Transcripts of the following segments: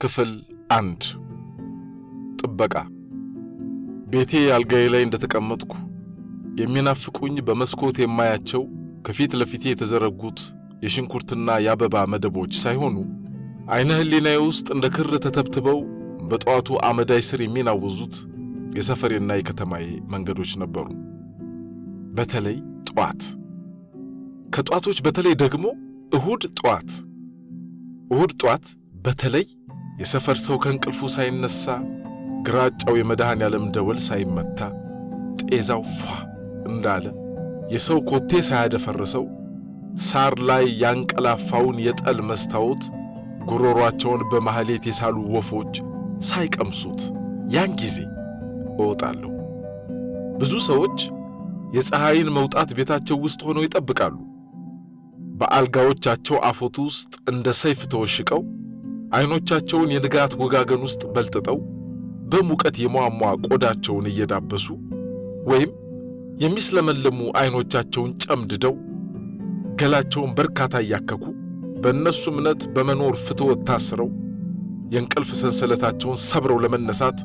ክፍል 1 ጥበቃ። ቤቴ አልጋዬ ላይ እንደተቀመጥኩ የሚናፍቁኝ በመስኮት የማያቸው ከፊት ለፊቴ የተዘረጉት የሽንኩርትና የአበባ መደቦች ሳይሆኑ አይነ ህሊናዬ ውስጥ እንደ ክር ተተብትበው በጠዋቱ አመዳይ ስር የሚናወዙት የሰፈሬና የከተማዬ መንገዶች ነበሩ። በተለይ ጧት፣ ከጧቶች በተለይ ደግሞ እሁድ ጧት በተለይ የሰፈር ሰው ከእንቅልፉ ሳይነሳ ግራጫው የመድኃኔዓለም ደወል ሳይመታ ጤዛው ፏ እንዳለ የሰው ኮቴ ሳያደፈርሰው ሳር ላይ ያንቀላፋውን የጠል መስታወት ጉሮሯቸውን በማህሌት የሳሉ ወፎች ሳይቀምሱት ያን ጊዜ እወጣለሁ። ብዙ ሰዎች የፀሐይን መውጣት ቤታቸው ውስጥ ሆነው ይጠብቃሉ። በአልጋዎቻቸው አፎት ውስጥ እንደ ሰይፍ ተወሽቀው አይኖቻቸውን የንጋት ወጋገን ውስጥ በልጥጠው በሙቀት የሟሟ ቆዳቸውን እየዳበሱ ወይም የሚስለመለሙ አይኖቻቸውን ጨምድደው ገላቸውን በርካታ እያከኩ በእነሱ እምነት በመኖር ፍትወት ታስረው የእንቅልፍ ሰንሰለታቸውን ሰብረው ለመነሳት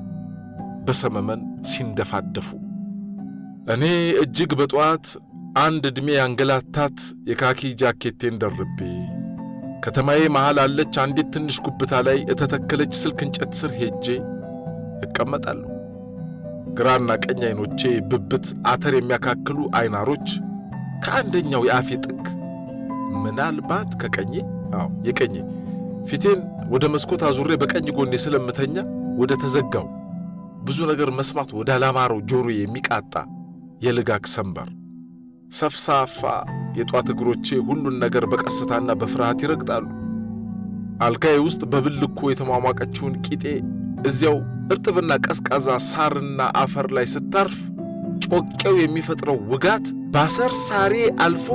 በሰመመን ሲንደፋደፉ፣ እኔ እጅግ በጠዋት አንድ ዕድሜ ያንገላታት የካኪ ጃኬቴን ደርቤ ከተማዬ መሃል አለች አንዲት ትንሽ ጉብታ ላይ የተተከለች ስልክ እንጨት ስር ሄጄ እቀመጣለሁ። ግራና ቀኝ አይኖቼ ብብት አተር የሚያካክሉ አይናሮች ከአንደኛው የአፌ ጥግ ምናልባት ከቀኜ የቀኜ ፊቴን ወደ መስኮት አዙሬ በቀኝ ጎኔ ስለምተኛ ወደ ተዘጋው ብዙ ነገር መስማት ወደ አላማረው ጆሮዬ የሚቃጣ የልጋግ ሰንበር ሰፍሳፋ የጧት እግሮቼ ሁሉን ነገር በቀስታና በፍርሃት ይረግጣሉ። አልጋዬ ውስጥ በብልኮ የተሟሟቀችውን ቂጤ እዚያው እርጥብና ቀዝቃዛ ሳርና አፈር ላይ ስታርፍ ጮቄው የሚፈጥረው ውጋት ባሰር ሳሬ አልፎ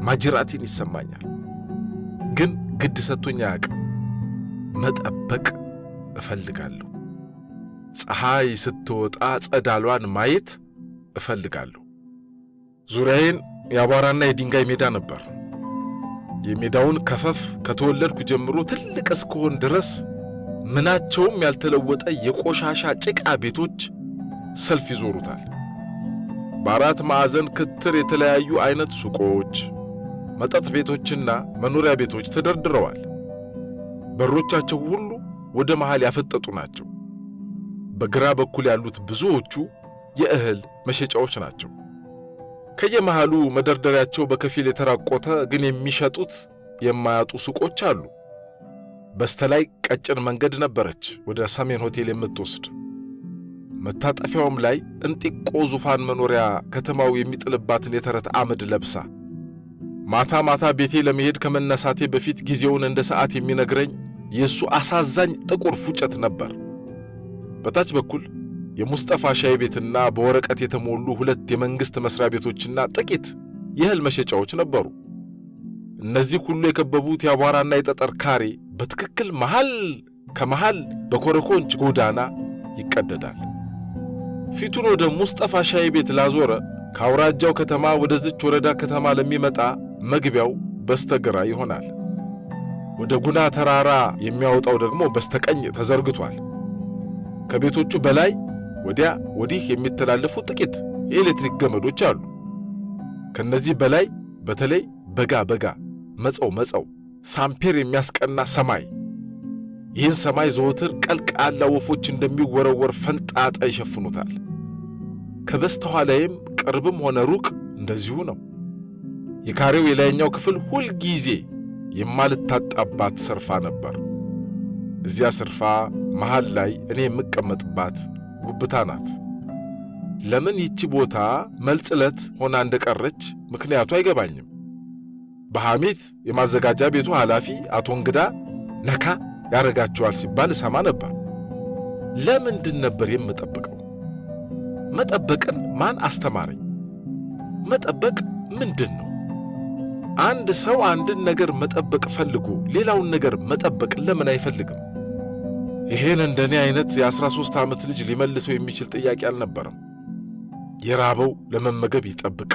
ማጅራቴን ይሰማኛል። ግን ግድ ሰጥቶኝ አያውቅም። መጠበቅ እፈልጋለሁ። ፀሐይ ስትወጣ ጸዳሏን ማየት እፈልጋለሁ። ዙሪያዬን የአቧራና የድንጋይ ሜዳ ነበር። የሜዳውን ከፈፍ ከተወለድኩ ጀምሮ ትልቅ እስከሆን ድረስ ምናቸውም ያልተለወጠ የቆሻሻ ጭቃ ቤቶች ሰልፍ ይዞሩታል። በአራት ማዕዘን ክትር የተለያዩ አይነት ሱቆች፣ መጠጥ ቤቶችና መኖሪያ ቤቶች ተደርድረዋል። በሮቻቸው ሁሉ ወደ መሃል ያፈጠጡ ናቸው። በግራ በኩል ያሉት ብዙዎቹ የእህል መሸጫዎች ናቸው። ከየመሃሉ መደርደሪያቸው በከፊል የተራቆተ ግን የሚሸጡት የማያጡ ሱቆች አሉ። በስተላይ ቀጭን መንገድ ነበረች ወደ ሰሜን ሆቴል የምትወስድ። መታጠፊያውም ላይ እንጢቆ ዙፋን መኖሪያ ከተማው የሚጥልባትን የተረት አመድ ለብሳ ማታ ማታ ቤቴ ለመሄድ ከመነሳቴ በፊት ጊዜውን እንደ ሰዓት የሚነግረኝ የእሱ አሳዛኝ ጥቁር ፉጨት ነበር። በታች በኩል የሙስጠፋ ሻይ ቤትና በወረቀት የተሞሉ ሁለት የመንግስት መስሪያ ቤቶችና ጥቂት የእህል መሸጫዎች ነበሩ። እነዚህ ሁሉ የከበቡት የአቧራና የጠጠር ካሬ በትክክል ከመሃል በኮረኮንች ጎዳና ይቀደዳል። ፊቱን ወደ ሙስጠፋ ሻይ ቤት ላዞረ ከአውራጃው ከተማ ወደዚች ወረዳ ከተማ ለሚመጣ መግቢያው በስተግራ ይሆናል። ወደ ጉና ተራራ የሚያወጣው ደግሞ በስተቀኝ ተዘርግቷል። ከቤቶቹ በላይ ወዲያ ወዲህ የሚተላለፉ ጥቂት የኤሌክትሪክ ገመዶች አሉ። ከነዚህ በላይ በተለይ በጋ መጸው ሳምፔር የሚያስቀና ሰማይ፣ ይህን ሰማይ ዘወትር ቀልቃላ ወፎች እንደሚወረወር ፈንጣጣ ይሸፍኑታል። ከበስተኋላይም ቅርብም ሆነ ሩቅ እንደዚሁ ነው። የካሬው የላይኛው ክፍል ሁል ጊዜ የማልታጣባት ስርፋ ነበር። እዚያ ስርፋ መሃል ላይ እኔ የምቀመጥባት ጉብታ ናት። ለምን ይቺ ቦታ መልጽለት ሆና እንደቀረች ምክንያቱ አይገባኝም። በሐሜት የማዘጋጃ ቤቱ ኃላፊ አቶ እንግዳ ነካ ያረጋቸዋል ሲባል እሰማ ነበር። ለምንድን ነበር የምጠብቀው? መጠበቅን ማን አስተማረኝ? መጠበቅ ምንድን ነው? አንድ ሰው አንድን ነገር መጠበቅ ፈልጎ ሌላውን ነገር መጠበቅ ለምን አይፈልግም? ይሄን እንደኔ አይነት የ13 ዓመት ልጅ ሊመልሰው የሚችል ጥያቄ አልነበረም። የራበው ለመመገብ ይጠብቅ፣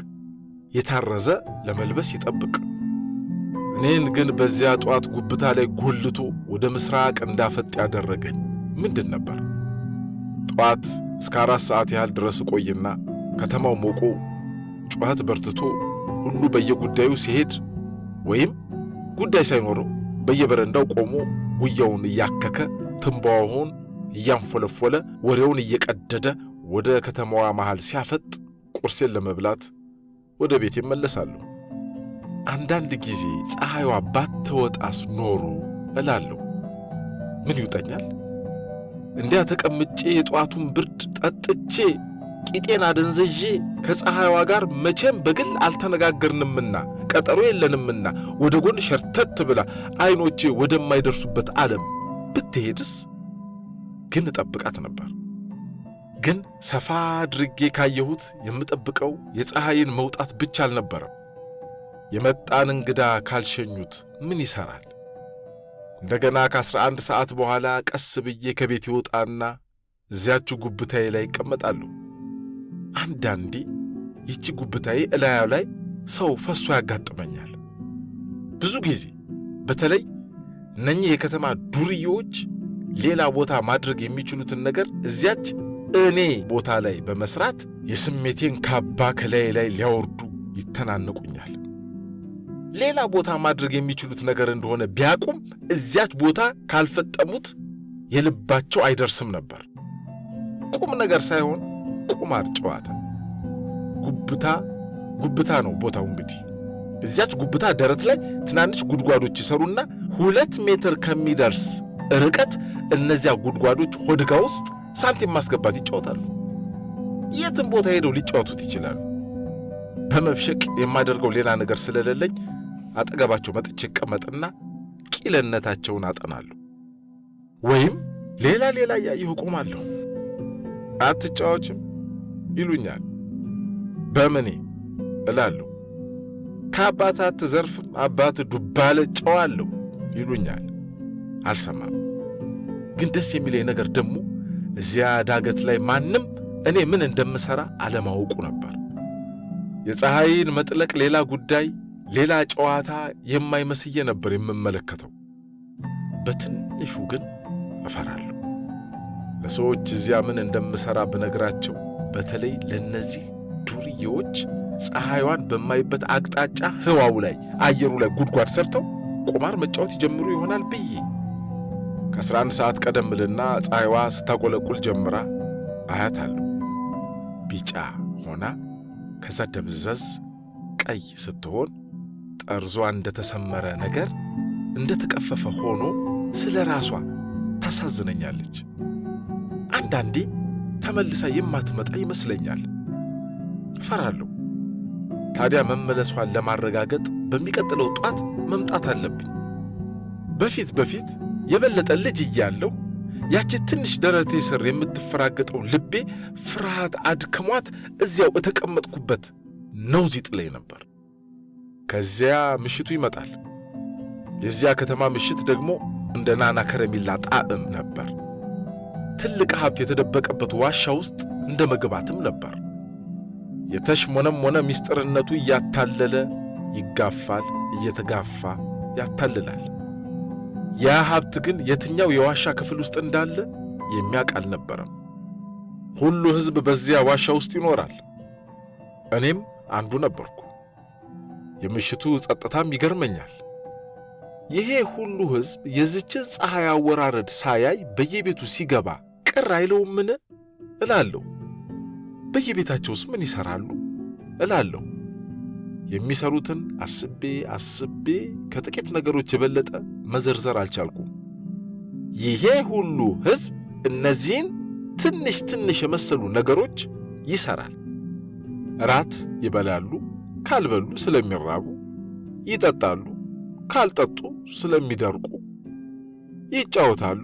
የታረዘ ለመልበስ ይጠብቅ። እኔን ግን በዚያ ጧት ጉብታ ላይ ጎልቶ ወደ ምስራቅ እንዳፈጥ ያደረገኝ ምንድን ነበር? ጧት እስከ 4 ሰዓት ያህል ድረስ ቆይና ከተማው ሞቆ ጩኸት በርትቶ ሁሉ በየጉዳዩ ሲሄድ ወይም ጉዳይ ሳይኖረው በየበረንዳው ቆሞ ጉያውን እያከከ ትንባውን እያንፎለፎለ ወሬውን እየቀደደ ወደ ከተማዋ መሃል ሲያፈጥ ቁርሴን ለመብላት ወደ ቤት እመለሳለሁ። አንዳንድ ጊዜ ፀሐይዋ ባትወጣስ ኖሮ እላለሁ። ምን ይውጠኛል? እንዲያ ተቀምጬ የጧቱን ብርድ ጠጥቼ ቂጤን አደንዘዤ ከፀሐይዋ ጋር መቼም በግል አልተነጋገርንምና ቀጠሮ የለንምና ወደ ጎን ሸርተት ብላ አይኖቼ ወደማይደርሱበት ዓለም ብትሄድስ? ግን እጠብቃት ነበር። ግን ሰፋ አድርጌ ካየሁት የምጠብቀው የፀሐይን መውጣት ብቻ አልነበረም። የመጣን እንግዳ ካልሸኙት ምን ይሰራል? እንደገና ከ11 ሰዓት በኋላ ቀስ ብዬ ከቤት ይወጣና እዚያች ጉብታዬ ላይ ይቀመጣለሁ። አንዳንዴ ይቺ ጉብታዬ እላዩ ላይ ሰው ፈሶ ያጋጥመኛል። ብዙ ጊዜ በተለይ እነኚህ የከተማ ዱርዬዎች ሌላ ቦታ ማድረግ የሚችሉትን ነገር እዚያች እኔ ቦታ ላይ በመስራት የስሜቴን ካባ ከላይ ላይ ሊያወርዱ ይተናነቁኛል። ሌላ ቦታ ማድረግ የሚችሉት ነገር እንደሆነ ቢያቁም እዚያች ቦታ ካልፈጠሙት የልባቸው አይደርስም ነበር። ቁም ነገር ሳይሆን ቁማር ጨዋታ። ጉብታ ነው ቦታው። እንግዲህ እዚያች ጉብታ ደረት ላይ ትናንሽ ጉድጓዶች ይሰሩና 2 ሜትር ከሚደርስ ርቀት እነዚያ ጉድጓዶች ሆድጋ ውስጥ ሳንቲም ማስገባት ይጫወታሉ። የትም ቦታ ሄደው ሊጫወቱት ይችላሉ። በመብሸቅ የማደርገው ሌላ ነገር ስለሌለኝ አጠገባቸው መጥቼ ቀመጥና ቂልነታቸውን አጠናለሁ። ወይም ሌላ እያየሁ ቆማለሁ። አትጫወችም ይሉኛል። በምኔ እላለሁ። ከአባት አትዘርፍም፣ አባት ዱባለ ጨዋለሁ ይሉኛል። አልሰማም። ግን ደስ የሚለኝ ነገር ደግሞ እዚያ ዳገት ላይ ማንም እኔ ምን እንደምሰራ አለማወቁ ነበር። የፀሐይን መጥለቅ ሌላ ጉዳይ፣ ሌላ ጨዋታ የማይመስዬ ነበር የምመለከተው። በትንሹ ግን እፈራለሁ። ለሰዎች እዚያ ምን እንደምሰራ ብነግራቸው፣ በተለይ ለነዚህ ዱርዬዎች ፀሐይዋን በማይበት አቅጣጫ ህዋው ላይ አየሩ ላይ ጉድጓድ ሰርተው ቁማር መጫወት ይጀምሩ ይሆናል ብዬ ከ11 ሰዓት ቀደም ብልና ፀሐይዋ ስታቆለቁል ጀምራ አያታለሁ። ቢጫ ሆና ከዛ ደብዘዝ ቀይ ስትሆን ጠርዟ እንደተሰመረ ነገር እንደተቀፈፈ ሆኖ ስለ ራሷ ታሳዝነኛለች። አንዳንዴ ተመልሳ የማትመጣ ይመስለኛል። እፈራለሁ። ታዲያ መመለሷን ለማረጋገጥ በሚቀጥለው ጧት መምጣት አለብኝ። በፊት የበለጠ ልጅ እያለሁ ያቺ ትንሽ ደረቴ ስር የምትፈራገጠው ልቤ ፍርሃት አድክሟት እዚያው የተቀመጥኩበት ነውዝ ይጥለኝ ነበር። ከዚያ ምሽቱ ይመጣል። የዚያ ከተማ ምሽት ደግሞ እንደ ናና ከረሜላ ጣዕም ነበር። ትልቅ ሀብት የተደበቀበት ዋሻ ውስጥ እንደ መግባትም ነበር። የተሽሞነሞነ ምስጢርነቱ እያታለለ ይጋፋል፣ እየተጋፋ ያታልላል። ያ ሀብት ግን የትኛው የዋሻ ክፍል ውስጥ እንዳለ የሚያውቅ አልነበረም። ሁሉ ሕዝብ በዚያ ዋሻ ውስጥ ይኖራል። እኔም አንዱ ነበርኩ። የምሽቱ ጸጥታም ይገርመኛል። ይሄ ሁሉ ሕዝብ የዚችን ፀሐይ አወራረድ ሳያይ በየቤቱ ሲገባ ቅር አይለውምን እላለሁ። በየቤታቸውስ ምን ይሰራሉ እላለሁ። የሚሰሩትን አስቤ ከጥቂት ነገሮች የበለጠ መዘርዘር አልቻልኩም። ይሄ ሁሉ ሕዝብ እነዚህን ትንሽ የመሰሉ ነገሮች ይሰራል። ራት ይበላሉ፣ ካልበሉ ስለሚራቡ፣ ይጠጣሉ፣ ካልጠጡ ስለሚደርቁ፣ ይጫወታሉ፣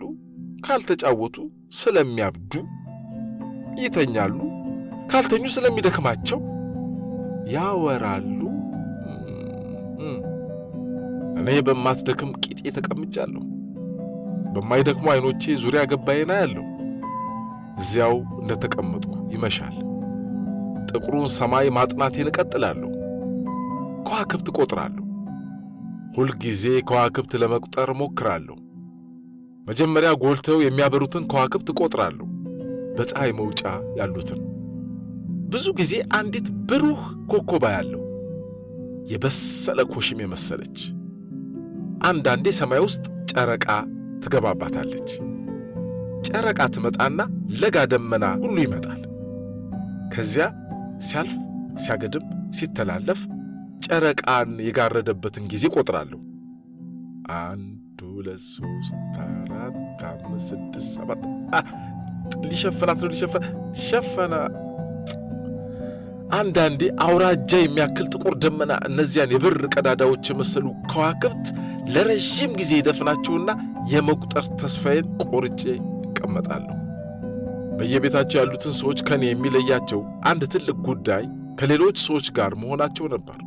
ካልተጫወቱ ስለሚያብዱ፣ ይተኛሉ፣ ካልተኙ ስለሚደክማቸው፣ ያወራሉ። እኔ በማትደክም ቂጤ ተቀምጫለሁ። በማይደክሙ አይኖቼ ዙሪያ ገባዬና ያለው እዚያው እንደተቀመጥኩ ይመሻል። ጥቁሩን ሰማይ ማጥናቴን እቀጥላለሁ። ከዋክብት እቆጥራለሁ። ሁል ጊዜ ከዋክብት ለመቁጠር ሞክራለሁ። መጀመሪያ ጎልተው የሚያበሩትን ከዋክብት እቆጥራለሁ፣ በፀሐይ መውጫ ያሉትን። ብዙ ጊዜ አንዲት ብሩህ ኮከብ አያለሁ፣ የበሰለ ኮሽም የመሰለች። አንዳንዴ ሰማይ ውስጥ ጨረቃ ትገባባታለች። ጨረቃ ትመጣና ለጋ ደመና ሁሉ ይመጣል። ከዚያ ሲያልፍ ሲያገድም ሲተላለፍ ጨረቃን የጋረደበትን ጊዜ ቆጥራለሁ። 1 2 3 4 5 6 7 ሊሸፍናት ነው ሸፈና። አንዳንዴ አውራጃ የሚያክል ጥቁር ደመና እነዚያን የብር ቀዳዳዎች የመሰሉ ከዋክብት ለረጅም ጊዜ ይደፍናቸውና የመቁጠር ተስፋዬን ቆርጬ እቀመጣለሁ። በየቤታቸው ያሉትን ሰዎች ከኔ የሚለያቸው አንድ ትልቅ ጉዳይ ከሌሎች ሰዎች ጋር መሆናቸው ነበር።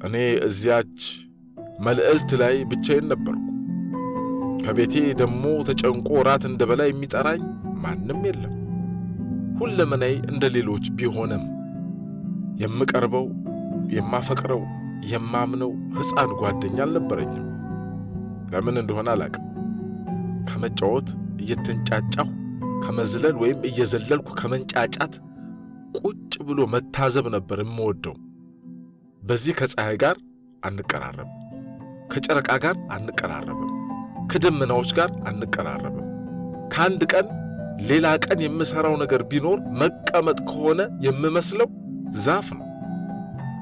እኔ እዚያች መልዕልት ላይ ብቻዬን ነበርኩ። ከቤቴ ደግሞ ተጨንቆ ራት እንደበላ የሚጠራኝ ማንም የለም። ሁለመናዬ እንደ ሌሎች ቢሆንም የምቀርበው፣ የማፈቅረው፣ የማምነው ሕፃን ጓደኛ አልነበረኝም። ለምን እንደሆነ አላቅም። ከመጫወት እየተንጫጫሁ ከመዝለል ወይም እየዘለልኩ ከመንጫጫት ቁጭ ብሎ መታዘብ ነበር የምወደው። በዚህ ከፀሐይ ጋር አንቀራረብም፣ ከጨረቃ ጋር አንቀራረብም፣ ከደመናዎች ጋር አንቀራረብም። ከአንድ ቀን ሌላ ቀን የምሠራው ነገር ቢኖር መቀመጥ ከሆነ የምመስለው ዛፍ ነው።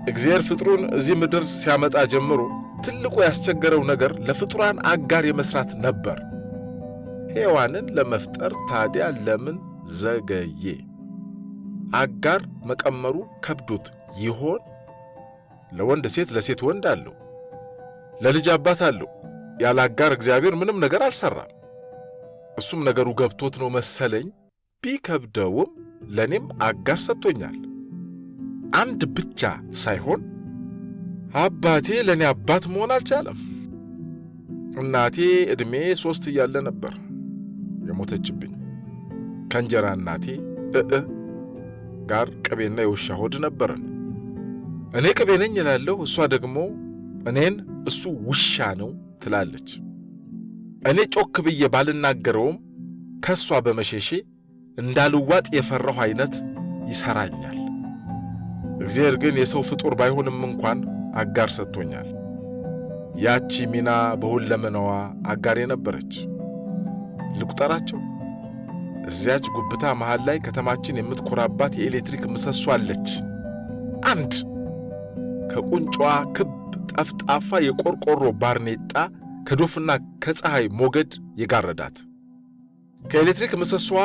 እግዚአብሔር ፍጥሩን እዚህ ምድር ሲያመጣ ጀምሮ ትልቁ ያስቸገረው ነገር ለፍጡራን አጋር የመስራት ነበር። ሔዋንን ለመፍጠር ታዲያ ለምን ዘገየ? አጋር መቀመሩ ከብዶት ይሆን? ለወንድ ሴት፣ ለሴት ወንድ አለው፣ ለልጅ አባት አለው። ያለ አጋር እግዚአብሔር ምንም ነገር አልሰራም። እሱም ነገሩ ገብቶት ነው መሰለኝ። ቢከብደውም ለኔም አጋር ሰጥቶኛል። አንድ ብቻ ሳይሆን አባቴ ለኔ አባት መሆን አልቻለም። እናቴ ዕድሜ 3 እያለ ነበር የሞተችብኝ። ከእንጀራ እናቴ ጋር ቅቤና የውሻ ሆድ ነበረን። እኔ ቅቤ ነኝ እላለሁ፣ እሷ ደግሞ እኔን እሱ ውሻ ነው ትላለች። እኔ ጮክ ብዬ ባልናገረውም ከእሷ በመሸሼ እንዳልዋጥ የፈራሁ አይነት ይሰራኛል። እግዚአብሔር ግን የሰው ፍጡር ባይሆንም እንኳን አጋር ሰጥቶኛል። ያቺ ሚና በሁለመናዋ አጋሬ ነበረች። ልቁጠራቸው። እዚያች ጉብታ መሃል ላይ ከተማችን የምትኮራባት የኤሌክትሪክ ምሰሶ አለች። አንድ ከቁንጯ ክብ ጠፍጣፋ የቆርቆሮ ባርኔጣ ከዶፍና ከፀሐይ ሞገድ የጋረዳት። ከኤሌክትሪክ ምሰሶዋ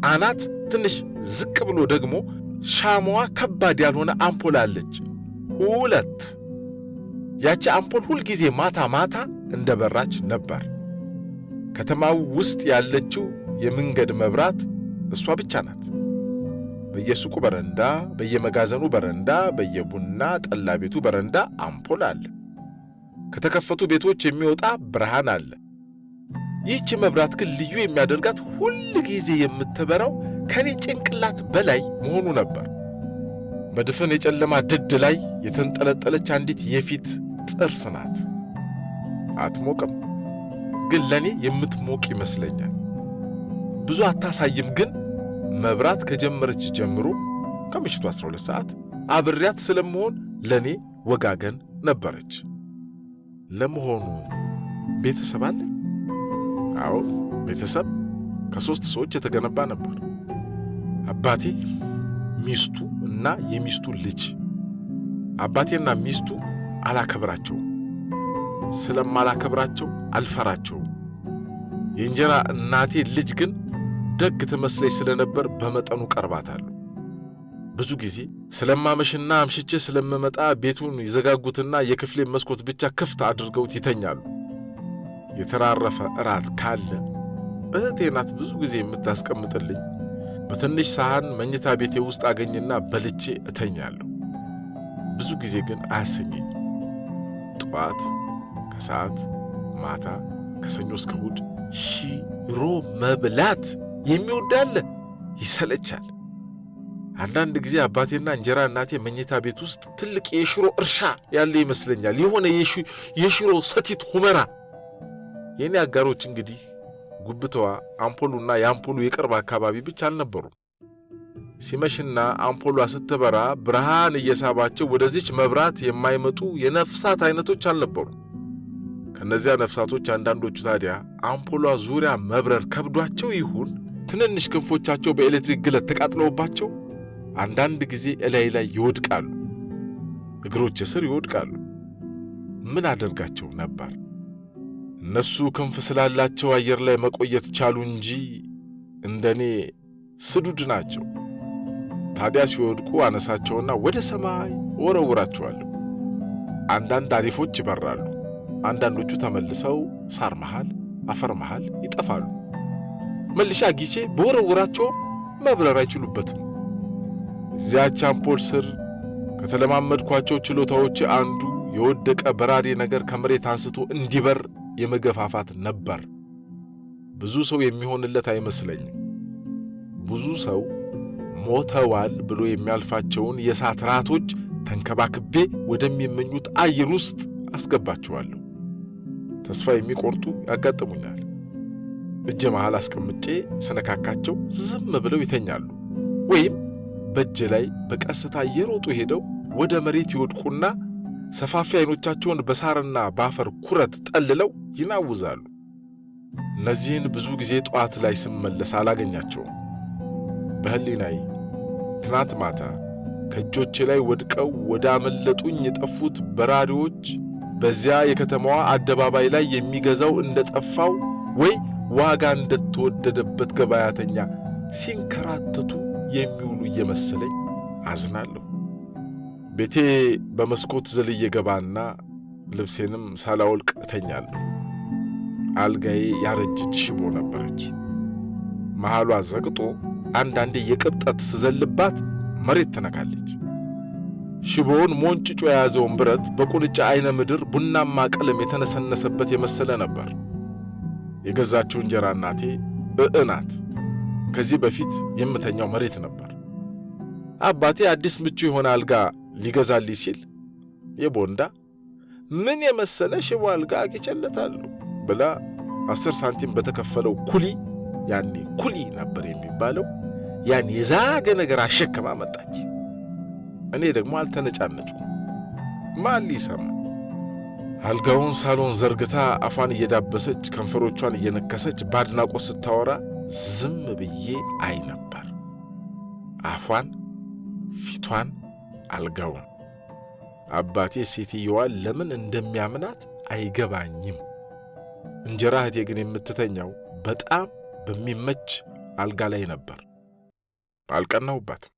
አናት ትንሽ ዝቅ ብሎ ደግሞ ሻማዋ ከባድ ያልሆነ አምፖል አለች። 2 ያቺ አምፖል ሁልጊዜ ማታ ማታ እንደበራች ነበር። ከተማው ውስጥ ያለችው የመንገድ መብራት እሷ ብቻ ናት። በየሱቁ በረንዳ፣ በየመጋዘኑ በረንዳ፣ በየቡና ጠላ ቤቱ በረንዳ አምፖል አለ። ከተከፈቱ ቤቶች የሚወጣ ብርሃን አለ። ይህች መብራት ግን ልዩ የሚያደርጋት ሁል ጊዜ የምትበራው ከኔ ጭንቅላት በላይ መሆኑ ነበር። በድፍን የጨለማ ድድ ላይ የተንጠለጠለች አንዲት የፊት ጥርስ ናት። አትሞቅም፣ ግን ለኔ የምትሞቅ ይመስለኛል። ብዙ አታሳይም፣ ግን መብራት ከጀመረች ጀምሮ ከምሽቱ 12 ሰዓት አብሬያት ስለመሆን ለኔ ወጋገን ነበረች። ለመሆኑ ቤተሰብ አለ? አዎ፣ ቤተሰብ ከ3 ሰዎች የተገነባ ነበር። አባቴ፣ ሚስቱ እና የሚስቱ ልጅ። አባቴና ሚስቱ አላከብራቸውም። ስለማላከብራቸው አልፈራቸውም። የእንጀራ እናቴ ልጅ ግን ደግ ትመስለኝ ስለነበር በመጠኑ ቀርባታለሁ። ብዙ ጊዜ ስለማመሽና አምሽቼ ስለምመጣ ቤቱን ይዘጋጉትና የክፍሌን መስኮት ብቻ ክፍት አድርገውት ይተኛሉ። የተራረፈ እራት ካለ እህቴ ናት ብዙ ጊዜ የምታስቀምጥልኝ። በትንሽ ሳህን መኝታ ቤቴ ውስጥ አገኝና በልቼ እተኛለሁ። ብዙ ጊዜ ግን አያሰኘኝ። ጠዋት፣ ከሰዓት፣ ማታ፣ ከሰኞ እስከ እሑድ ሽሮ መብላት የሚወዳለ ይሰለቻል። አንዳንድ ጊዜ አባቴና እንጀራ እናቴ መኝታ ቤት ውስጥ ትልቅ የሽሮ እርሻ ያለ ይመስለኛል። የሆነ የሽሮ ሰቲት ሁመራ። የኔ አጋሮች እንግዲህ ጉብተዋ አምፖሉና የአምፖሉ የቅርብ አካባቢ ብቻ አልነበሩም። ሲመሽና አምፖሏ ስትበራ ብርሃን እየሳባቸው ወደዚች መብራት የማይመጡ የነፍሳት አይነቶች አልነበሩም። ከነዚያ ነፍሳቶች አንዳንዶቹ ታዲያ አምፖሏ ዙሪያ መብረር ከብዷቸው ይሁን ትንንሽ ክንፎቻቸው በኤሌክትሪክ ግለት ተቃጥለውባቸው አንዳንድ ጊዜ እላይ ላይ ይወድቃሉ፣ እግሮች ስር ይወድቃሉ። ምን አደርጋቸው ነበር? እነሱ ክንፍ ስላላቸው አየር ላይ መቆየት ቻሉ እንጂ እንደኔ ስዱድ ናቸው። ታዲያ ሲወድቁ አነሳቸውና ወደ ሰማይ ወረውራቸዋለሁ። አንዳንድ አሪፎች ይበራሉ፣ አንዳንዶቹ ተመልሰው ሳር መሃል አፈር መሃል ይጠፋሉ። መልሻ ጊቼ በወረውራቸው መብረር አይችሉበትም። እዚያች አምፖል ስር ከተለማመድኳቸው ችሎታዎች አንዱ የወደቀ በራሪ ነገር ከመሬት አንስቶ እንዲበር የመገፋፋት ነበር። ብዙ ሰው የሚሆንለት አይመስለኝም። ብዙ ሰው ሞተዋል ብሎ የሚያልፋቸውን የእሳት ራቶች ተንከባክቤ ወደሚመኙት አየር ውስጥ አስገባቸዋለሁ። ተስፋ የሚቆርጡ ያጋጥሙኛል። እጄ መሃል አስቀምጬ ስነካካቸው ዝም ብለው ይተኛሉ። ወይም በእጄ ላይ በቀስታ እየሮጡ ሄደው ወደ መሬት ይወድቁና ሰፋፊ አይኖቻቸውን በሳርና በአፈር ኩረት ጠልለው ይናውዛሉ። እነዚህን ብዙ ጊዜ ጠዋት ላይ ስመለስ አላገኛቸውም። በህሊናዬ ትናንት ማታ ከእጆቼ ላይ ወድቀው ወደ አመለጡኝ የጠፉት በራሪዎች በዚያ የከተማዋ አደባባይ ላይ የሚገዛው እንደጠፋው ወይ ዋጋ እንደተወደደበት ገበያተኛ ሲንከራተቱ የሚውሉ እየመሰለኝ አዝናለሁ። ቤቴ በመስኮት ዘልዬ ገባና ልብሴንም ሳላወልቅ እተኛለሁ። አልጋዬ ያረጀች ሽቦ ነበረች። መሃሏ ዘግጦ አንዳንዴ የቅብጠት ስዘልባት መሬት ተነካለች። ሽቦውን ሞንጭጮ የያዘውን ብረት በቁልጫ አይነ ምድር ቡናማ ቀለም የተነሰነሰበት የመሰለ ነበር። የገዛችው እንጀራ እናቴ ናት። ከዚህ በፊት የምተኛው መሬት ነበር። አባቴ አዲስ ምቹ የሆነ አልጋ ሊገዛልኝ ሲል የቦንዳ ምን የመሰለ ሽቦ አልጋ አግኝቼለታለሁ ብላ 10 ሳንቲም በተከፈለው ኩሊ፣ ያኔ ኩሊ ነበር የሚባለው፣ ያን የዛገ ነገር አሸክማ መጣች። እኔ ደግሞ አልተነጫነጭኩም። ማን ሊሰማ? አልጋውን ሳሎን ዘርግታ አፏን እየዳበሰች ከንፈሮቿን እየነከሰች ባድናቆት ስታወራ ዝም ብዬ አይ ነበር። አፏን፣ ፊቷን፣ አልጋውን። አባቴ ሴትየዋን ለምን እንደሚያምናት አይገባኝም። እንጀራ እህቴ ግን የምትተኛው በጣም በሚመች አልጋ ላይ ነበር። አልቀናሁባትም።